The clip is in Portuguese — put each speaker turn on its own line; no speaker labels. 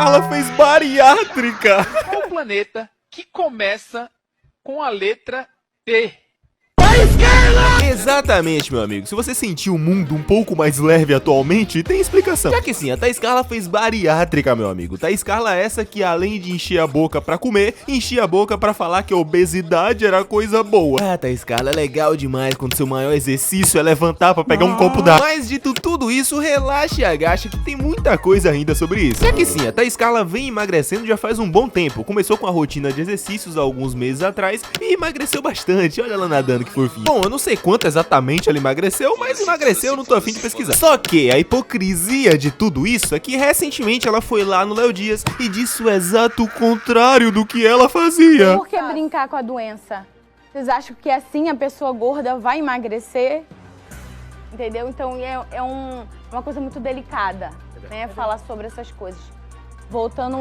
Scarla fez bariátrica.
Qual planeta que começa com a letra T?
Exatamente, meu amigo. Se você sentiu o mundo um pouco mais leve atualmente, tem explicação. Já que sim, a Thaís Carla fez bariátrica, meu amigo. Thaís Carla é essa que, além de encher a boca pra comer, enchia a boca pra falar que a obesidade era coisa boa. Ah, Thaís Carla, é legal demais quando seu maior exercício é levantar pra pegar um copo d'água. Mas dito tudo isso, relaxa e agacha que tem muita coisa ainda sobre isso. Já que sim, a Thaís Carla vem emagrecendo já faz um bom tempo. Começou com a rotina de exercícios há alguns meses atrás e emagreceu bastante. Olha ela nadando, que fofinho. Bom, eu não sei quanto exatamente ela emagreceu, mas emagreceu, não tô afim de pesquisar. Só que a hipocrisia de tudo isso é que recentemente ela foi lá no Léo Dias e disse o exato contrário do que ela fazia.
Por que brincar com a doença? Vocês acham que assim a pessoa gorda vai emagrecer? Entendeu? Então é uma coisa muito delicada, né? Falar sobre essas coisas. Voltando